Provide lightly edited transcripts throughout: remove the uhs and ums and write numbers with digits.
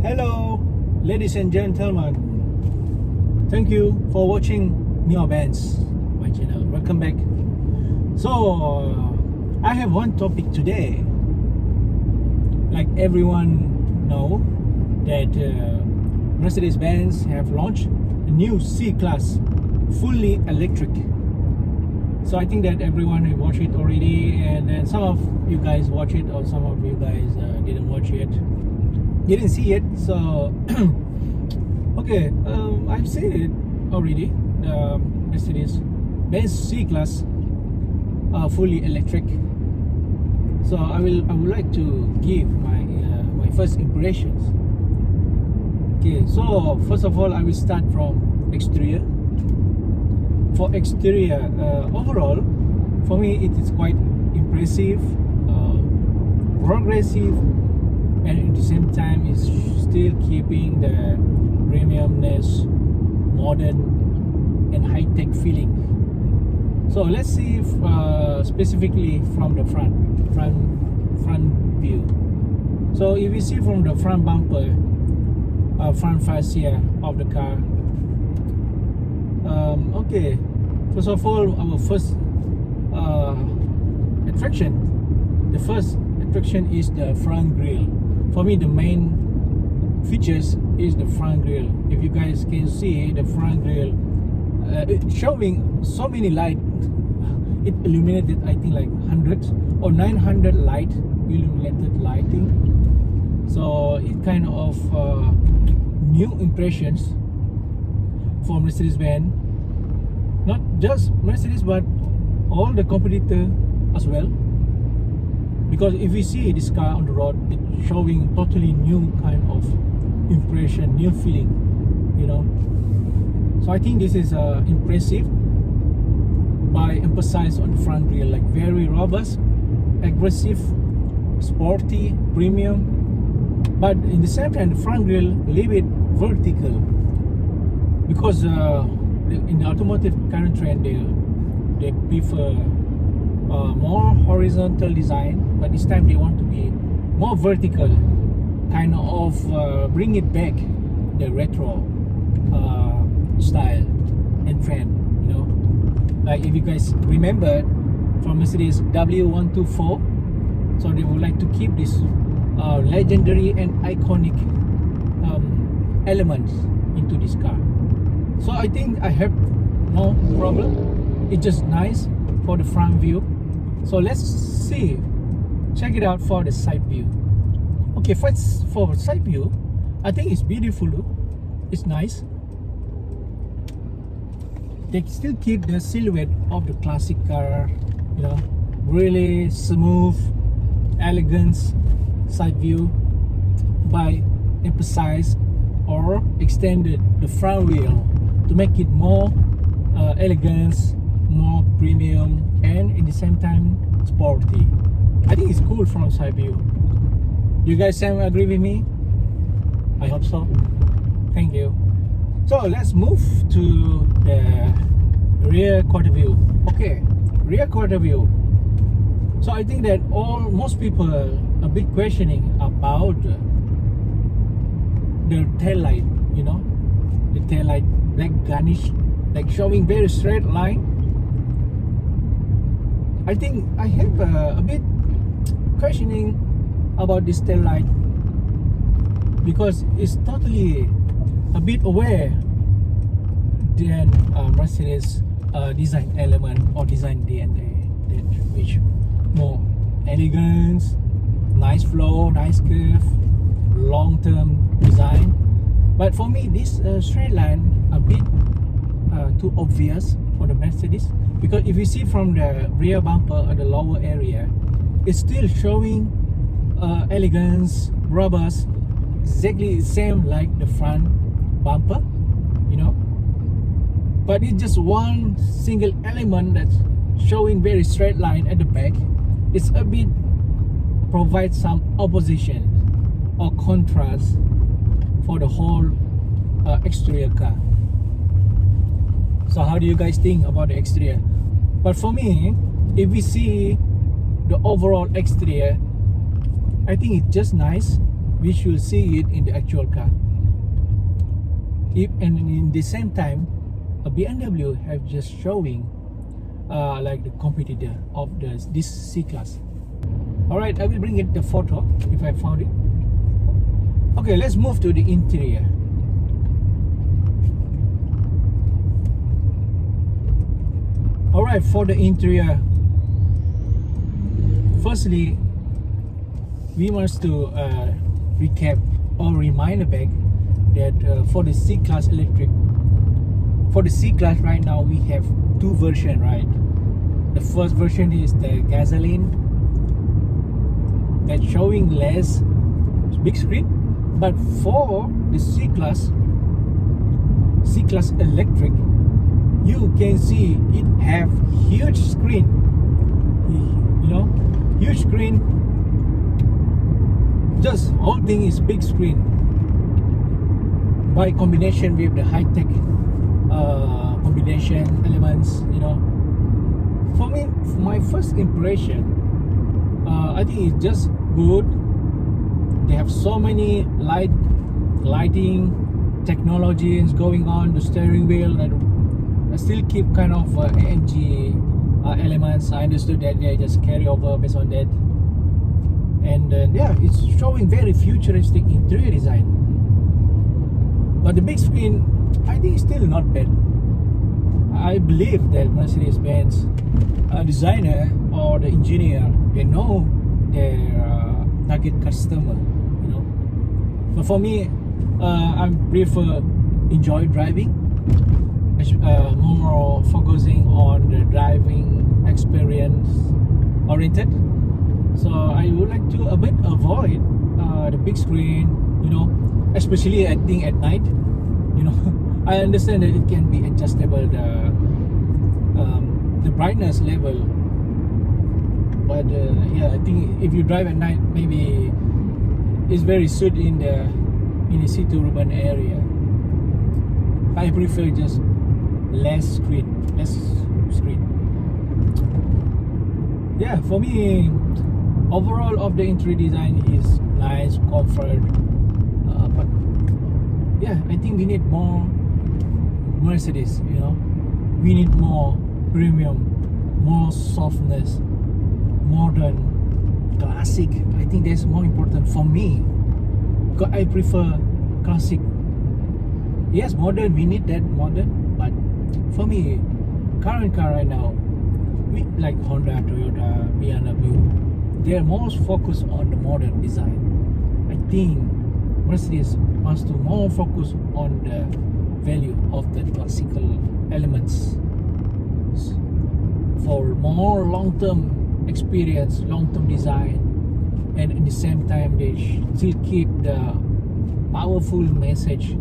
Hello, ladies and gentlemen. Thank you for watching Benz, my channel. Welcome back. So, I have one topic today. Like everyone know that Mercedes-Benz have launched a new C-Class fully electric. So I think that everyone have watched it already, and then some of you guys watch it, or some of you guys didn't watch it, didn't see it. So okay, I've seen it already. The Mercedes-Benz C-Class fully electric. So I would like to give my first impressions. Okay, so first of all, I will start from exterior. For exterior, overall, for me it is quite impressive, progressive, and at the same time is still keeping the premiumness, modern and high-tech feeling. So let's see if, specifically from the front view. So if you see from the front bumper, front fascia of the car, okay, first of all, our first attraction, the first attraction is the front grille. For me, the main features is the front grille. If you guys can see the front grille, it's showing so many light. It illuminated, I think, like 100 or 900 light, illuminated lighting. So it kind of new impressions for Mercedes-Benz. Not just Mercedes, but all the competitor as well. Because if you see this car on the road, it's showing totally new kind of impression, new feeling, you know. So I think this is impressive by emphasize on the front grille, like very robust, aggressive, sporty, premium. But in the same time, the front grille a little bit vertical, because in the automotive current trend, they prefer more horizontal design, but this time they want to be more vertical, kind of bring it back the retro style and trend, you know. Like if you guys remember from Mercedes W124, so they would like to keep this legendary and iconic elements into this car. So I think I have no problem. It's just nice for the front view. So let's see, check it out for the side view. Okay, first for side view, I think it's beautiful. It's nice. They still keep the silhouette of the classic car, you know, really smooth, elegance side view, by emphasize or extended the front wheel to make it more elegance, more premium, and in the same time sporty. I think it's cool from side view. You guys agree with me? I hope so. Thank you. So let's move to the rear quarter view. Okay, rear quarter view. So I think that most people are a bit questioning about the tail light, you know, the tail light black garnish, like showing very straight line. I think I have a bit questioning about this tail light, because it's totally a bit aware than Mercedes design element or design DNA, which more elegance, nice flow, nice curve, long-term design. But for me, this straight line a bit too obvious for the Mercedes, because if you see from the rear bumper at the lower area, it's still showing elegance, robust, exactly the same like the front bumper, you know. But it's just one single element that's showing very straight line at the back. It's a bit provides some opposition or contrast for the whole exterior car. So how do you guys think about the exterior? But for me, if we see the overall exterior, I think it's just nice. we should see it in the actual car. And in the same time, a BMW have just showing like the competitor of this C-Class. Alright, I will bring it the photo if I found it. Okay, let's move to the interior. Alright, for the interior, firstly, we must to recap or remind back that for the C-Class electric, for the C-Class right now we have two versions, right? The first version is the gasoline, that's showing less big screen, but for the C-Class electric, you can see it have huge screen, you know, huge screen. Just whole thing is big screen. By combination with the high-tech combination elements, you know. For me, for my first impression, I think it's just good. They have so many lighting technologies going on. The steering wheel that still keep kind of AMG elements. I understood that they just carry over based on that. And yeah, it's showing very futuristic interior design. But the big screen, I think it's still not bad. I believe that Mercedes-Benz designer or the engineer, they know their target customer, you know. But for me, I prefer enjoy driving, more focusing on the driving experience oriented. So I would like to a bit avoid the big screen, you know, especially I think at night, you know. I understand that it can be adjustable, the brightness level, but yeah, I think if you drive at night, maybe it's very suit in the city urban area. I prefer just less screen. Yeah, for me, overall of the interior design is nice, comfort, but yeah, I think we need more Mercedes, you know. We need more premium, more softness, modern, classic. I think that's more important for me, because I prefer classic. Yes, modern, we need that modern, but for me, current car right now, we like Honda, Toyota, BMW, they are most focused on the modern design. I think Mercedes wants to more focus on the value of the classical elements for more long-term experience, long-term design, and at the same time they still keep the powerful message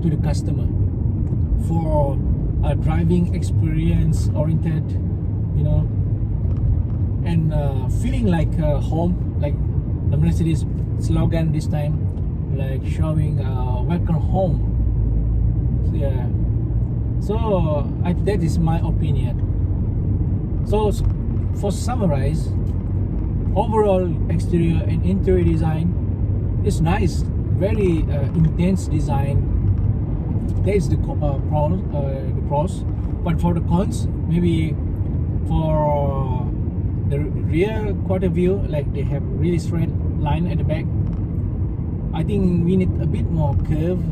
to the customer for a driving experience oriented, you know, and feeling like home, like the Mercedes slogan this time, like showing welcome home. Yeah, so that is my opinion. So for summarize, overall exterior and interior design is nice, very intense design. That is the pros, but for the cons, maybe for the rear quarter view, like they have really straight line at the back. I think we need a bit more curve,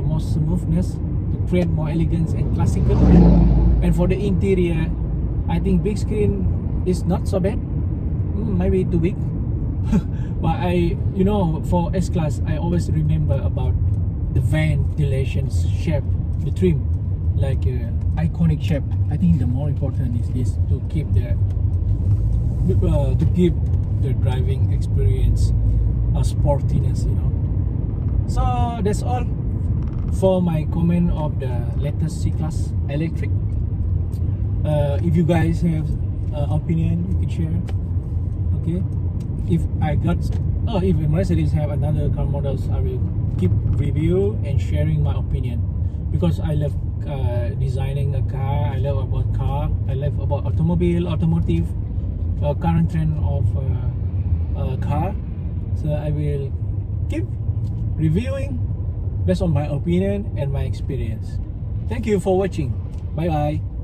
more smoothness to create more elegance and classical. And for the interior, I think big screen is not so bad, maybe too big. But you know, for S-Class, I always remember about the ventilation shape, the trim, like iconic shape. I think the more important is this, to keep to give the driving experience a sportiness, you know. So that's all for my comment of the latest C-Class electric. If you guys have opinion, you can share. Okay, if Mercedes have another car models, I will keep review and sharing my opinion, because I love designing a car. I love about car. I love about automotive, current trend of car. So I will keep reviewing based on my opinion and my experience. Thank you for watching. Bye bye.